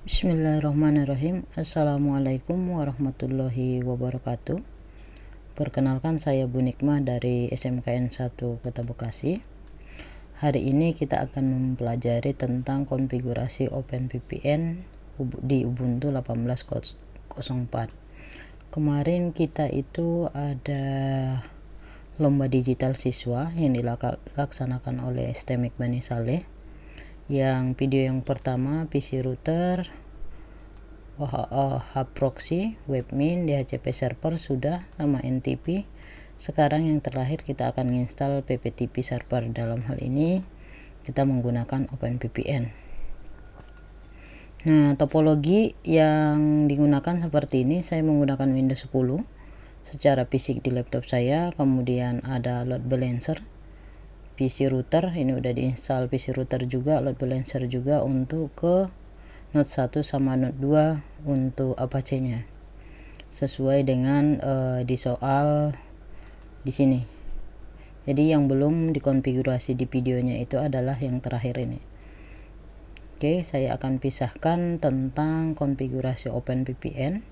Bismillahirrahmanirrahim. Assalamualaikum warahmatullahi wabarakatuh. Perkenalkan, saya Bu Nikmah dari SMKN 1 Kota Bekasi. Hari ini kita akan mempelajari tentang konfigurasi OpenVPN di Ubuntu 18.04. Kemarin kita itu ada lomba digital siswa yang dilaksanakan oleh STMIK Bani Saleh. Yang video yang pertama PC router, hub proxy, webmin, DHCP server sudah sama NTP. Sekarang yang terakhir kita akan menginstal PPTP server. Dalam hal ini kita menggunakan OpenVPN. Nah, topologi yang digunakan seperti ini. Saya menggunakan Windows 10 secara fisik di laptop saya. Kemudian ada load balancer, PC router, ini udah diinstal PC router juga, load balancer juga untuk ke node 1 sama node 2 untuk Apache-nya. Sesuai dengan di soal di sini. Jadi yang belum dikonfigurasi di videonya itu adalah yang terakhir ini. Oke, saya akan pisahkan tentang konfigurasi OpenVPN.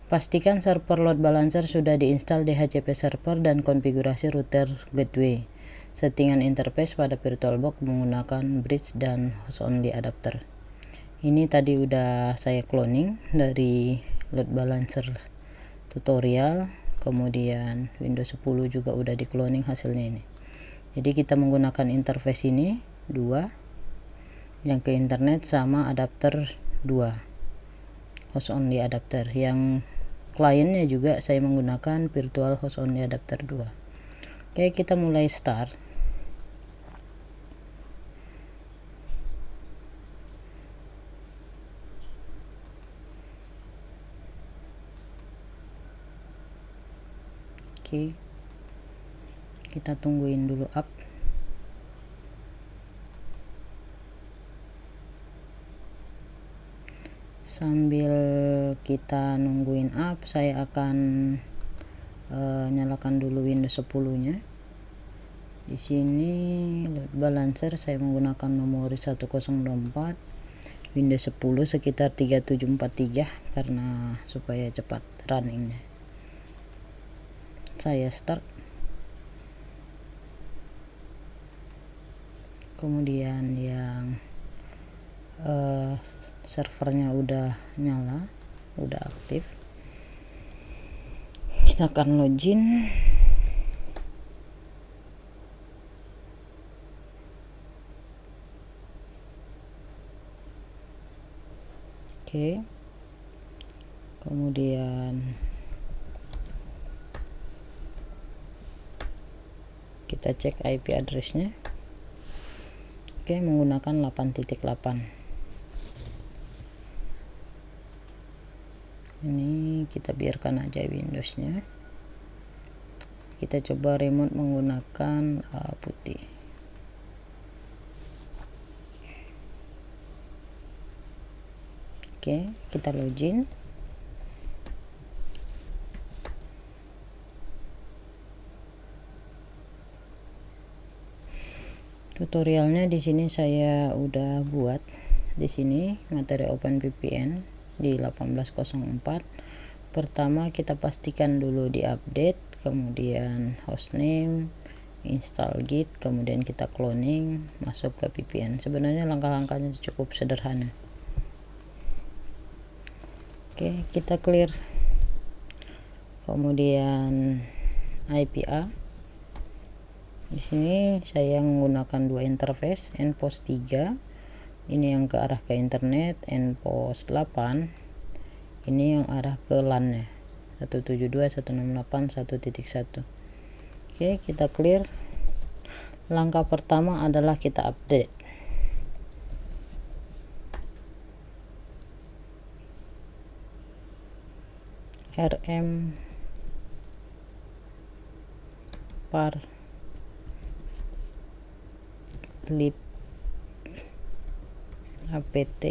Pastikan server load balancer sudah diinstal DHCP server dan konfigurasi router gateway. Settingan interface pada VirtualBox menggunakan bridge dan host only adapter. Ini tadi udah saya cloning dari load balancer tutorial, kemudian Windows 10 juga udah di cloning hasilnya ini. Jadi kita menggunakan interface ini 2, yang ke internet sama adapter 2, host only adapter. Yang kliennya juga saya menggunakan virtual host only adapter 2. Oke, kita mulai start. Oke, kita tungguin dulu up. Sambil kita nungguin up, saya akan nyalakan dulu Windows 10-nya. Di sini load balancer saya menggunakan memori 1024, Windows 10 sekitar 3743 karena supaya cepat runningnya. Saya start. Kemudian yang servernya udah nyala, udah aktif, kita akan login. Oke, kemudian kita cek IP address-nya. Oke, menggunakan 8.8. Ini kita biarkan aja Windows-nya. Kita coba remote menggunakan putih. Oke, kita login. Tutorialnya di sini saya udah buat. Di sini materi OpenVPN di 18.04. Pertama kita pastikan dulu di update, kemudian hostname, install git, kemudian kita cloning, masuk ke VPN. Sebenarnya langkah-langkahnya cukup sederhana. Oke, kita clear. Kemudian IPA. Di sini saya menggunakan 2 interface, Npost 3. Ini yang ke arah ke internet, Npost 8. Ini yang arah ke LAN-nya. 172.168.1.1. Oke, kita clear. Langkah pertama adalah kita update. rm par lib apt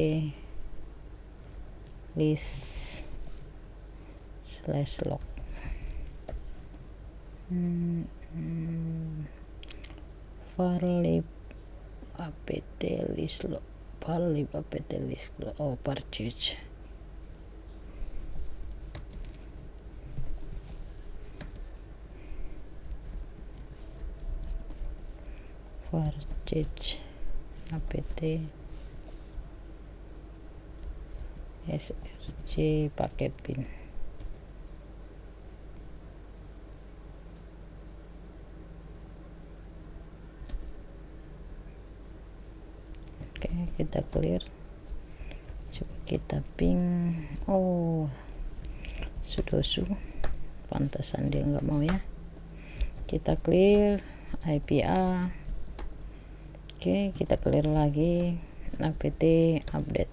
list /log var lib apt list log PAL 5 PT list purchase. APT SRC paket pin. Oke, kita clear. Coba kita ping. Oh, sudosu, pantasan dia nggak mau ya. Kita clear IPA. Oke, kita clear lagi apt update.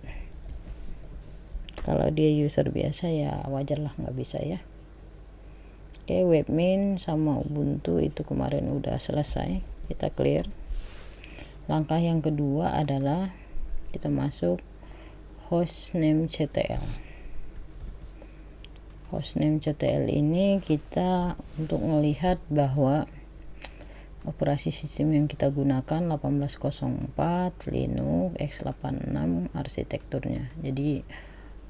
Kalau dia user biasa ya wajar lah nggap bisa ya. Oke, webmin sama Ubuntu itu kemarin udah selesai, kita clear. Langkah yang kedua adalah kita masuk hostname CTL. Hostname CTL ini kita untuk melihat bahwa operasi sistem yang kita gunakan 1804 Linux x86 arsitekturnya, jadi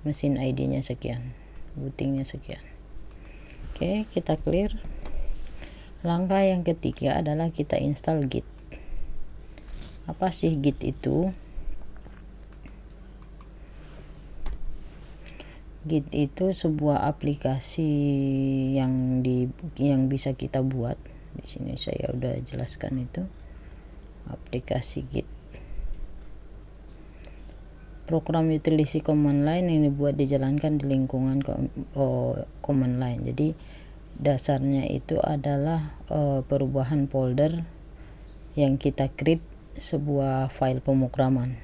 mesin ID-nya sekian, bootingnya sekian. Oke, kita clear. Langkah yang ketiga adalah kita install Git. Apa sih Git itu? Git itu sebuah aplikasi yang bisa kita buat. Di sini saya udah jelaskan itu aplikasi Git. Program utility command line yang dibuat dijalankan di lingkungan command line. Jadi dasarnya itu adalah perubahan folder yang kita create sebuah file pemrograman.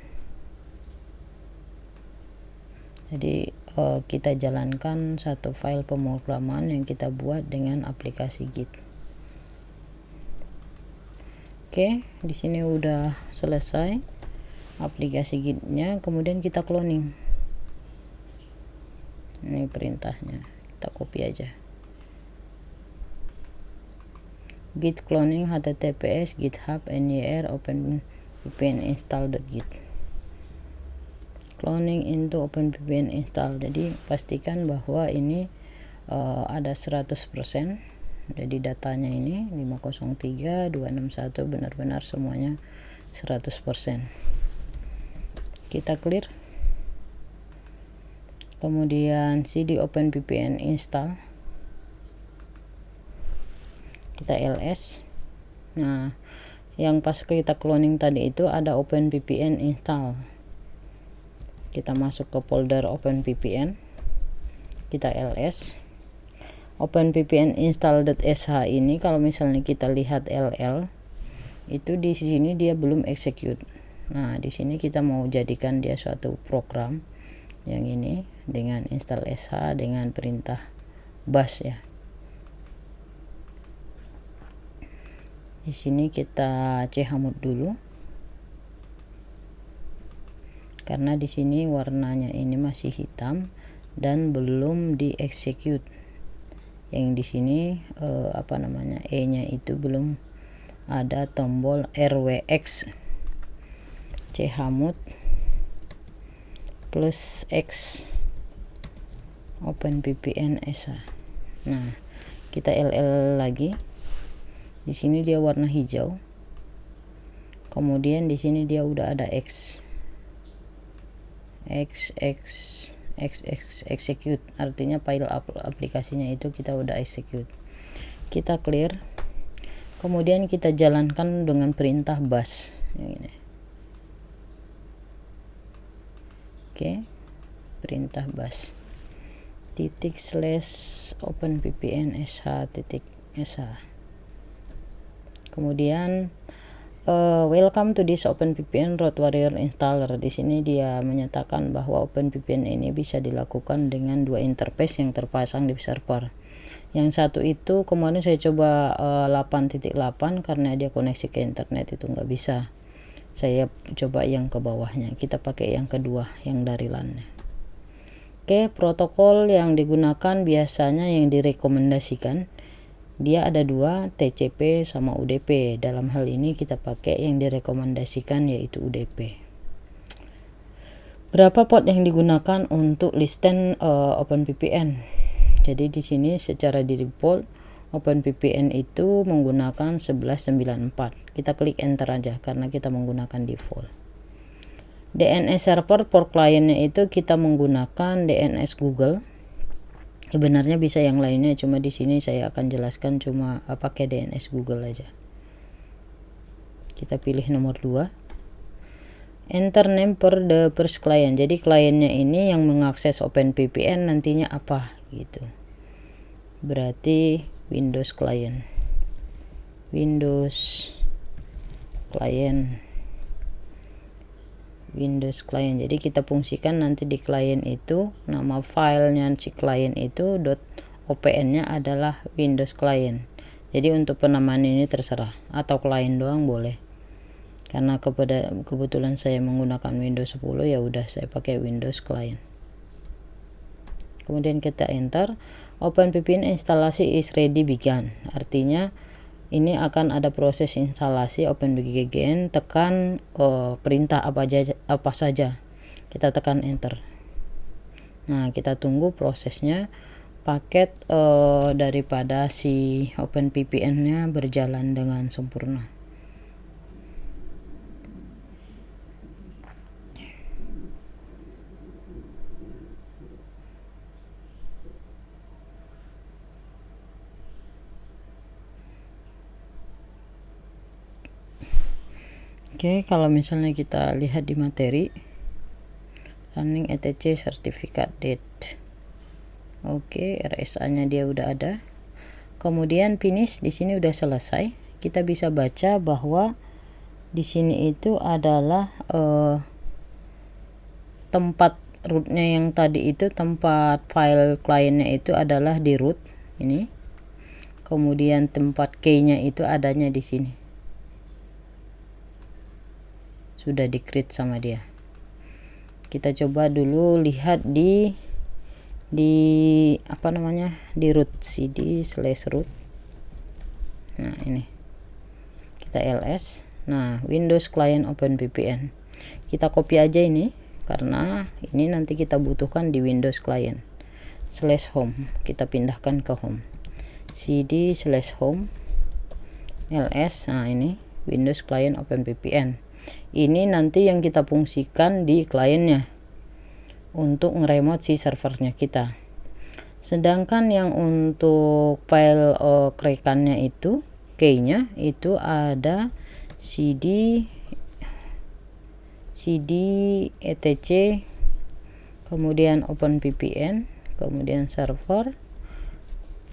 Jadi kita jalankan satu file pemrograman yang kita buat dengan aplikasi Git. Oke, di sini udah selesai aplikasi Git-nya, kemudian kita cloning. Ini perintahnya, kita copy aja. Git cloning https github nyr openvpn install.git. Cloning into openvpn install. Jadi pastikan bahwa ini ada 100%. Jadi datanya ini 503.261 benar-benar semuanya 100%. Kita clear. Kemudian cd openvpn install. Kita ls. Nah, yang pas kita cloning tadi itu ada openvpn install. Kita masuk ke folder openvpn. Kita ls. OpenVPN install.sh ini kalau misalnya kita lihat ll itu di sini dia belum execute. Nah, di sini kita mau jadikan dia suatu program yang ini dengan install sh dengan perintah bash ya. Di sini kita chmod dulu. Karena di sini warnanya ini masih hitam dan belum di execute. Yang di sini E-nya itu belum ada tombol RWX chmod plus X openvpn sh. Nah, kita ll lagi. Di sini dia warna hijau. Kemudian di sini dia udah ada X execute, artinya file aplikasinya itu kita udah execute. Kita clear. Kemudian kita jalankan dengan perintah bash yang ini. Oke, perintah bash /openvpn sh. Kemudian welcome to this OpenVPN Root Warrior installer. Di sini dia menyatakan bahwa OpenVPN ini bisa dilakukan dengan dua interface yang terpasang di server. Yang satu itu kemarin saya coba 8.8 karena dia koneksi ke internet itu nggak bisa. Saya coba yang ke bawahnya. Kita pakai yang kedua yang dari LAN. Oke, protokol yang digunakan biasanya yang direkomendasikan dia ada dua, TCP sama UDP. Dalam hal ini kita pakai yang direkomendasikan yaitu UDP. Berapa port yang digunakan untuk listen OpenVPN? Jadi di sini secara di default OpenVPN itu menggunakan 1194. Kita klik enter aja karena kita menggunakan default. DNS server for kliennya itu kita menggunakan DNS Google. Sebenarnya bisa yang lainnya, cuma di sini saya akan jelaskan cuma pakai DNS Google aja. Kita pilih nomor 2. Enter name for the first client. Jadi kliennya ini yang mengakses OpenVPN nantinya apa gitu. Berarti Windows client. Windows client. Jadi kita fungsikan nanti di klien itu nama filenya si klien itu .opn-nya adalah Windows client. Jadi untuk penamaan ini terserah, atau klien doang boleh. Karena kebetulan saya menggunakan Windows 10, ya udah saya pakai Windows client. Kemudian kita enter. OpenVPN instalasi is ready began. Artinya ini akan ada proses instalasi OpenVPN. Tekan perintah apa saja. Kita tekan enter. Nah, kita tunggu prosesnya paket daripada si OpenVPN-nya berjalan dengan sempurna. Oke, kalau misalnya kita lihat di materi running etc certificate date. Oke, RSA-nya dia udah ada. Kemudian finish, di sini udah selesai. Kita bisa baca bahwa di sini itu adalah tempat rootnya yang tadi itu, tempat file kliennya itu adalah di root ini. Kemudian tempat key-nya itu adanya di sini. Sudah di-create sama dia. Kita coba dulu lihat di apa namanya, di root, cd/root. Nah, ini kita ls. Nah, Windows Client OpenVPN. Kita copy aja ini karena ini nanti kita butuhkan di Windows Client. /home. Kita pindahkan ke home. cd/home ls. Nah, ini Windows Client OpenVPN. Ini nanti yang kita fungsikan di kliennya untuk ngeremote si servernya kita. Sedangkan yang untuk file krekannya itu, key-nya itu ada cd etc, kemudian OpenVPN, kemudian server,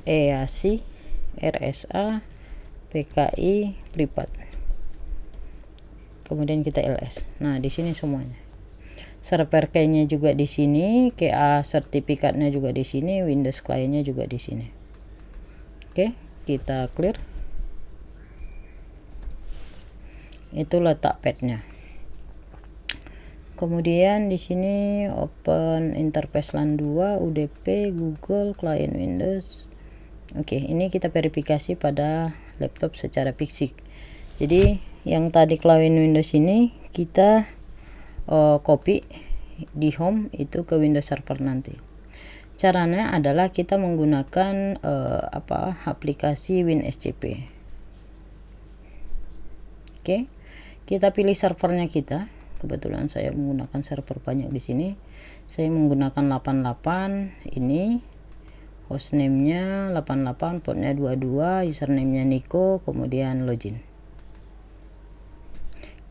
EAC, RSA, PKI, private. Kemudian kita ls. Nah, di sini semuanya. Server key-nya juga di sini, KA sertifikatnya juga di sini, Windows client-nya juga di sini. Oke, kita clear. Itu letak path-nya. Kemudian di sini open interface LAN 2, UDP, Google, client Windows. Oke, ini kita verifikasi pada laptop secara fisik. Jadi yang tadi client Windows ini kita copy di home itu ke Windows Server nanti. Caranya adalah kita menggunakan aplikasi WinSCP. Oke, kita pilih servernya kita. Kebetulan saya menggunakan server banyak di sini. Saya menggunakan 88 ini. Hostname-nya 88, portnya 22, username-nya Nico, kemudian login.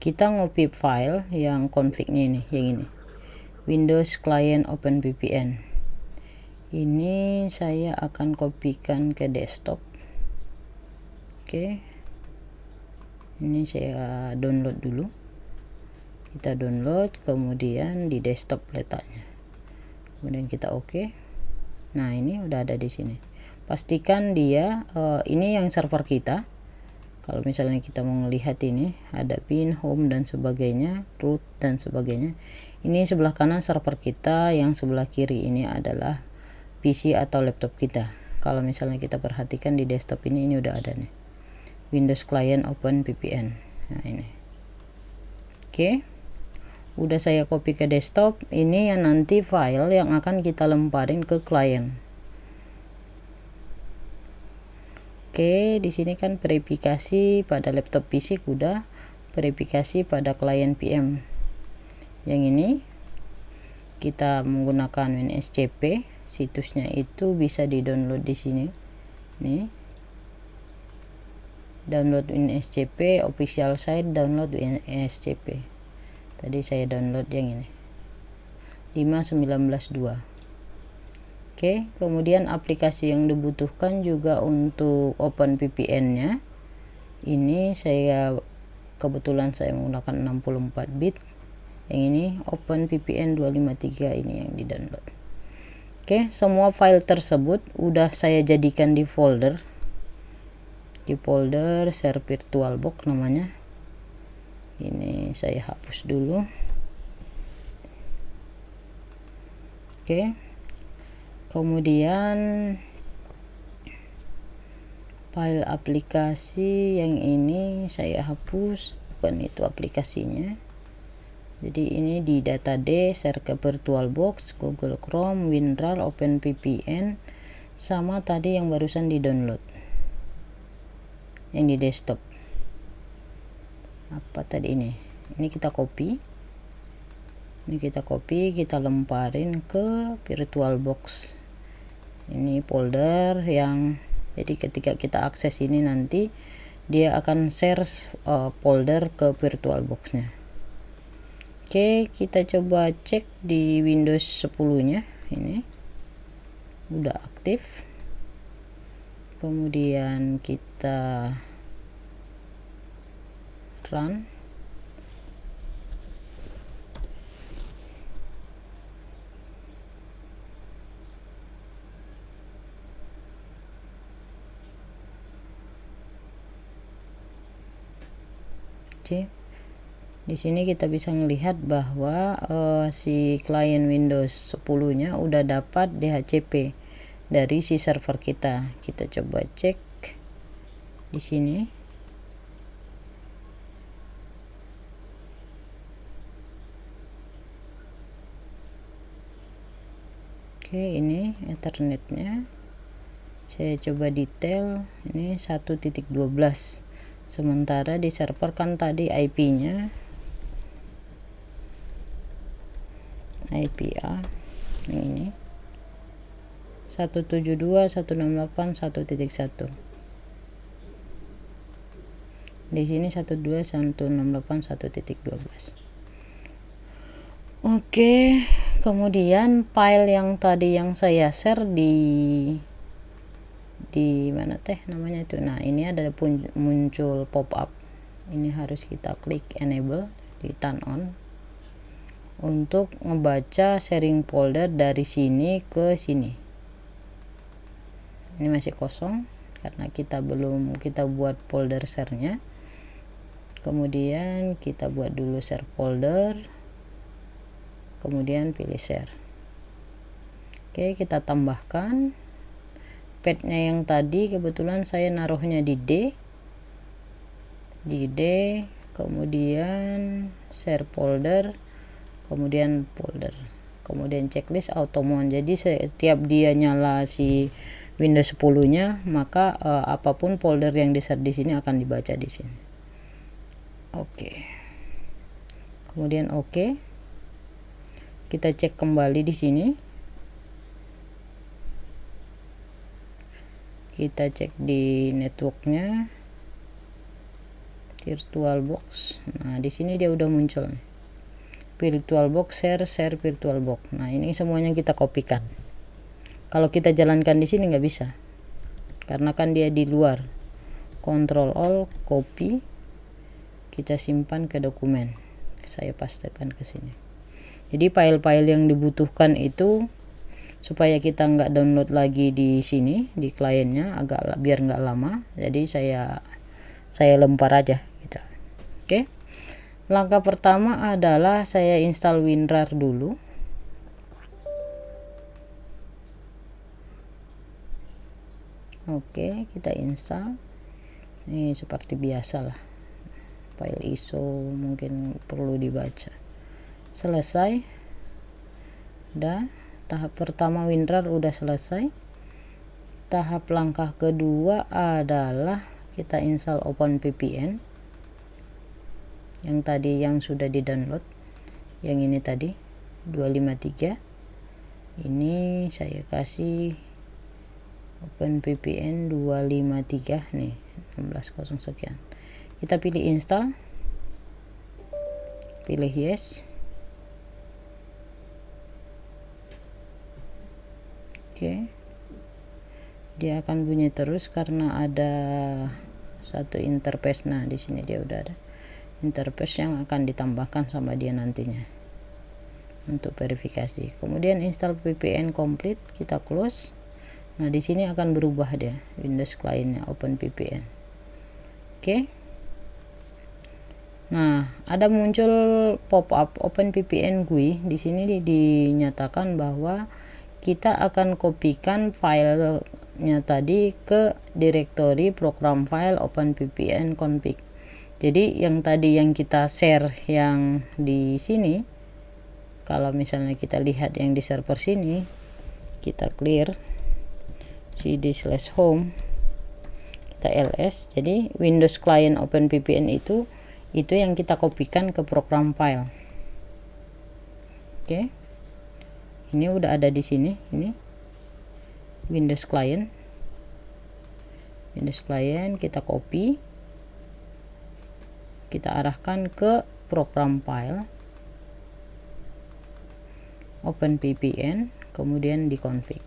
Kita ngopi file yang config-nya ini, yang ini, Windows Client OpenVPN. Ini saya akan kopikan ke desktop. Oke, ini saya download dulu. Kita download, kemudian di desktop letaknya. Kemudian kita oke. Nah, ini udah ada di sini. Pastikan dia ini yang server kita. Kalau misalnya kita mau melihat ini ada pin, home dan sebagainya, root dan sebagainya. Ini sebelah kanan server kita, yang sebelah kiri ini adalah PC atau laptop kita. Kalau misalnya kita perhatikan di desktop ini udah ada nih. Windows Client OpenVPN. Nah, ini. Oke. udah saya copy ke desktop. Ini yang nanti file yang akan kita lemparin ke klien. Oke, di sini kan verifikasi pada laptop PC udah, verifikasi pada klien PM. Yang ini kita menggunakan WinSCP, situsnya itu bisa di-download di sini. Nih. Download WinSCP official site, download WinSCP. Tadi saya download yang ini. 5.19.2. Oke, kemudian aplikasi yang dibutuhkan juga untuk OpenVPN-nya. Ini saya kebetulan saya menggunakan 64 bit. Yang ini OpenVPN 253, ini yang di-download. Oke, semua file tersebut udah saya jadikan di folder. Di folder share VirtualBox namanya. Ini saya hapus dulu. Oke. Kemudian file aplikasi yang ini saya hapus, bukan itu aplikasinya. Jadi ini di data D, share ke VirtualBox, Google Chrome, WinRAR, OpenVPN, sama tadi yang barusan di download, yang di desktop. Apa tadi ini kita copy. Ini kita copy, kita lemparin ke VirtualBox. Ini folder yang, jadi ketika kita akses ini nanti dia akan share folder ke VirtualBox-nya. Oke, kita coba cek di Windows 10-nya. Ini udah aktif. Kemudian kita run. Di sini kita bisa melihat bahwa si klien Windows 10-nya udah dapat DHCP dari si server kita. Kita coba cek di sini. Oke, ini Ethernetnya. Saya coba detail, ini 1.12. Sementara di server kan tadi IP-nya IPA ini 172.168.1.1. Di sini 192.168.1.12. Oke, kemudian file yang tadi yang saya share di mana namanya itu. Nah, ini ada muncul pop up. Ini harus kita klik enable, di turn on untuk ngebaca sharing folder dari sini ke sini. Ini masih kosong karena kita buat folder share-nya. Kemudian kita buat dulu share folder, kemudian pilih share. Oke, kita tambahkan path-nya yang tadi, kebetulan saya naruhnya di D, kemudian share folder, kemudian folder, kemudian checklist automon. Jadi setiap dia nyala si Windows 10-nya, maka apapun folder yang di-share di sini akan dibaca di sini. Oke. Kemudian oke. Kita cek kembali di sini. Kita cek di networknya VirtualBox. Nah, di sini dia udah muncul nih. VirtualBox share VirtualBox. Nah, ini semuanya kita kopikan. Kalau kita jalankan di sini nggak bisa, karena kan dia di luar. Ctrl Alt copy, kita simpan ke dokumen. Saya pastekan ke sini. Jadi file-file yang dibutuhkan itu supaya kita nggak download lagi di sini di kliennya, biar nggak lama, jadi saya lempar aja gitu. Oke, langkah pertama adalah saya install WinRAR dulu. Oke, kita install. Ini seperti biasa lah, file ISO mungkin perlu dibaca. selesai. Udah, tahap pertama WinRAR udah selesai. Tahap langkah kedua adalah kita install OpenVPN yang tadi yang sudah di download, yang ini tadi 253. Ini saya kasih OpenVPN 253 nih, 16.0 sekian. Kita pilih install, pilih yes. Oke, dia akan bunyi terus karena ada satu interface. Nah, di sini dia udah ada interface yang akan ditambahkan sama dia nantinya untuk verifikasi. Kemudian install VPN complete, kita close. Nah, di sini akan berubah dia Windows clientnya OpenVPN. Oke. Nah, ada muncul pop-up OpenVPN GUI. Di sini dinyatakan bahwa kita akan kopikan filenya tadi ke direktori program file OpenVPN config. Jadi yang tadi yang kita share yang di sini, kalau misalnya kita lihat yang di server sini, kita clear cd/home, kita ls. Jadi Windows client OpenVPN itu yang kita kopikan ke program file. Oke, ini udah ada di sini. Ini Windows client, kita copy, kita arahkan ke program file OpenVPN, kemudian di config,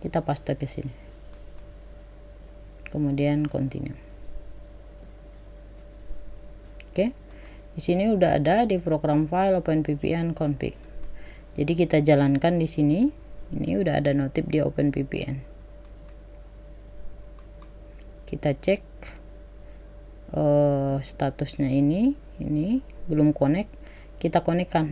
kita paste ke sini, kemudian continue. Oke, di sini udah ada di program file OpenVPN config. Jadi kita jalankan di sini. Ini udah ada notif di OpenVPN. Kita cek statusnya ini belum connect. Kita konekkan.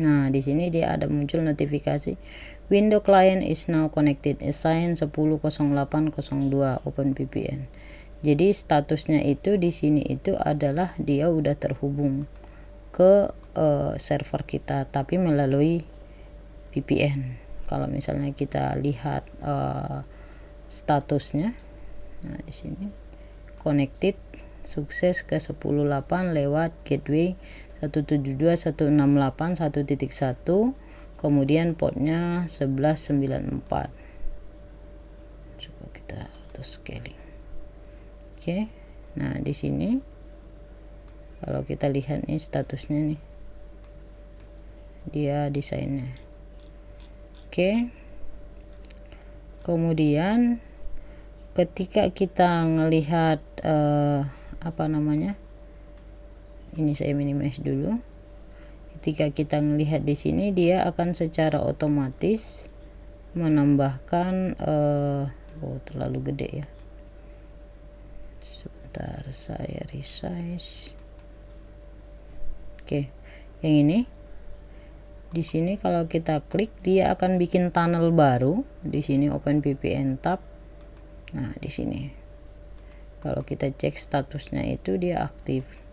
Nah, di sini dia ada muncul notifikasi Windows client is now connected, assign 10.08.02 OpenVPN. Jadi statusnya itu di sini itu adalah dia udah terhubung ke server kita, tapi melalui VPN. Kalau misalnya kita lihat statusnya, nah di sini connected sukses ke 10.8 lewat gateway 172.168.1.1, kemudian portnya 1194. Coba kita auto scaling. Oke, nah di sini kalau kita lihat nih statusnya nih, dia desainnya. Oke, kemudian ketika kita ngelihat ini saya minimize dulu. Ketika kita melihat di sini, dia akan secara otomatis menambahkan terlalu gede ya. Sebentar, saya resize. Oke, yang ini di sini kalau kita klik, dia akan bikin tunnel baru di sini OpenVPN tab. Nah, di sini kalau kita cek statusnya itu dia aktif.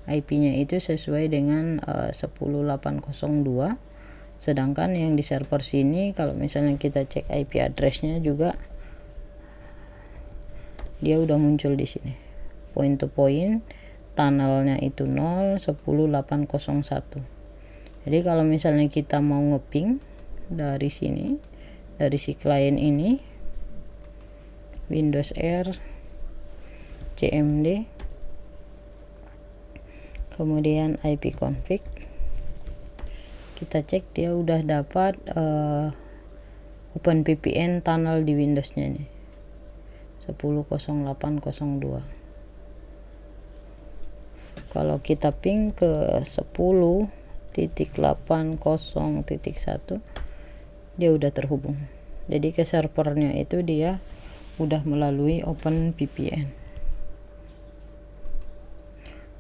IP-nya itu sesuai dengan 10.802. Sedangkan yang di server sini kalau misalnya kita cek IP address-nya juga dia udah muncul di sini. Point to point, tunnelnya itu 0.10.801. Jadi kalau misalnya kita mau ngeping dari sini, dari si klien ini, Windows R CMD, kemudian IP config, kita cek dia udah dapat OpenVPN tunnel di Windows-nya nih 10.08.02. Kalau kita ping ke 10.80.1 dia udah terhubung. Jadi ke servernya itu dia udah melalui OpenVPN.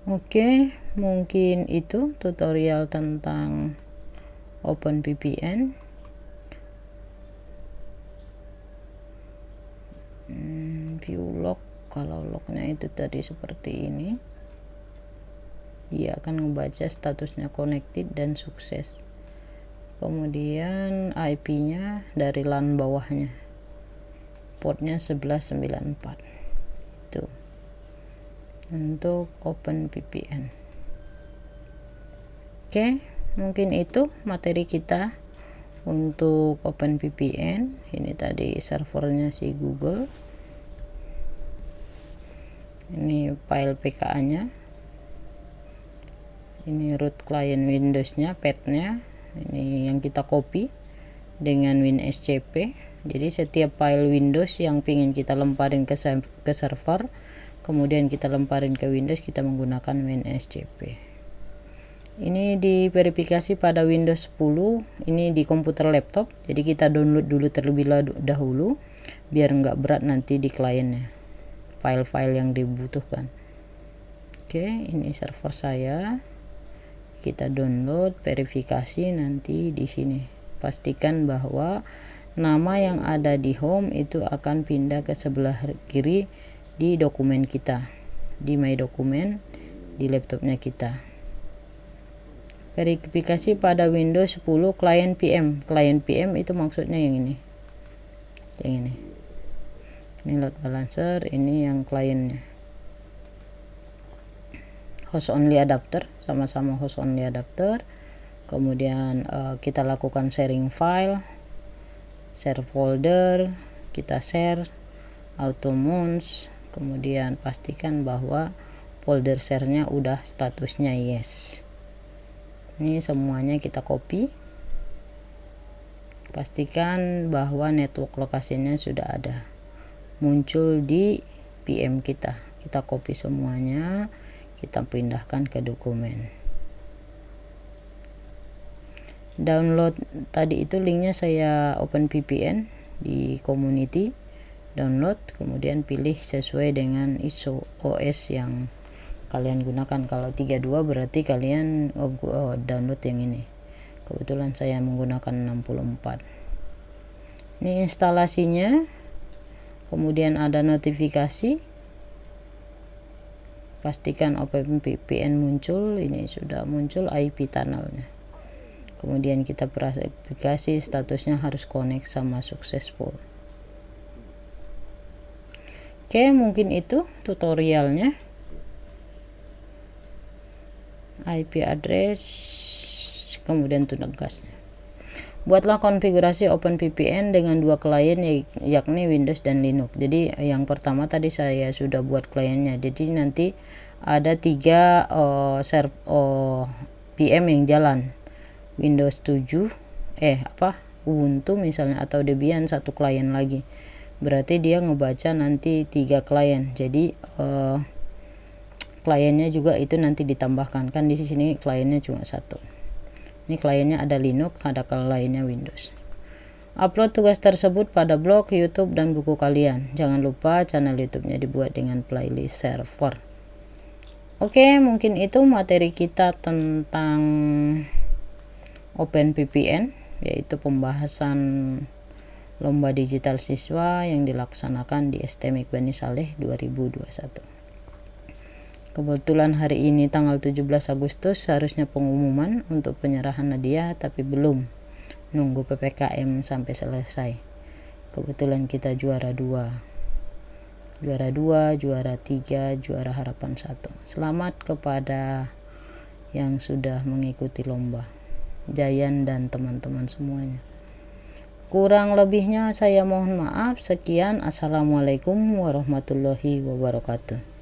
Oke, mungkin itu tutorial tentang OpenVPN. view log. Kalau lognya itu tadi seperti ini, dia akan membaca statusnya connected dan sukses. Kemudian IP-nya dari LAN bawahnya, portnya 1194. Itu untuk OpenVPN. Oke, mungkin itu materi kita untuk OpenVPN. Ini tadi servernya si Google, ini file PKA nya, ini root client Windows-nya, path-nya ini yang kita copy dengan WinSCP. Jadi setiap file Windows yang ingin kita lemparin ke server, kemudian kita lemparin ke Windows, kita menggunakan WinSCP. Ini diverifikasi pada Windows 10, ini di komputer laptop, jadi kita download dulu terlebih dahulu biar nggak berat nanti di kliennya file-file yang dibutuhkan. Oke, ini server saya, kita download, verifikasi nanti di sini. Pastikan bahwa nama yang ada di home itu akan pindah ke sebelah kiri di dokumen kita, di My Dokumen di laptopnya kita. Verifikasi pada Windows 10 client PM. Client PM itu maksudnya yang ini. Yang ini. Ini load balancer, ini yang kliennya. Host only adapter, sama-sama host only adapter. Kemudian kita lakukan sharing file, share folder, kita share, auto mouse, kemudian pastikan bahwa folder share-nya udah statusnya yes. Ini semuanya kita copy, pastikan bahwa network lokasinya sudah ada, muncul di PM kita. Kita copy semuanya, kita pindahkan ke dokumen. Download tadi itu linknya saya OpenVPN di community, download, kemudian pilih sesuai dengan ISO OS yang kalian gunakan. Kalau 32 berarti kalian download yang ini. Kebetulan saya menggunakan 64. Ini instalasinya, kemudian ada notifikasi, pastikan OpenVPN muncul. Ini sudah muncul IP tunnelnya. Kemudian kita verifikasi statusnya harus connect sama successful. Oke, mungkin itu tutorialnya. IP address, kemudian tugasnya. Buatlah konfigurasi OpenVPN dengan dua klien, yakni Windows dan Linux. Jadi yang pertama tadi saya sudah buat kliennya. Jadi nanti ada 3 PM yang jalan. Windows 7 Ubuntu misalnya, atau Debian satu klien lagi. Berarti dia ngebaca nanti 3 klien. Jadi kliennya juga itu nanti ditambahkan, kan di sini kliennya cuma 1. Ini kliennya ada Linux, ada lainnya Windows. Upload tugas tersebut pada blog, YouTube, dan buku kalian. Jangan lupa channel YouTube-nya dibuat dengan playlist server. Oke, mungkin itu materi kita tentang OpenVPN, yaitu pembahasan lomba digital siswa yang dilaksanakan di STMIK Bani Saleh 2021. Kebetulan hari ini tanggal 17 Agustus harusnya pengumuman untuk penyerahan hadiah, tapi belum, nunggu PPKM sampai selesai. Kebetulan kita juara 2, juara 3, juara harapan 1. Selamat kepada yang sudah mengikuti lomba, Jayan dan teman-teman semuanya. Kurang lebihnya saya mohon maaf. Sekian, assalamualaikum warahmatullahi wabarakatuh.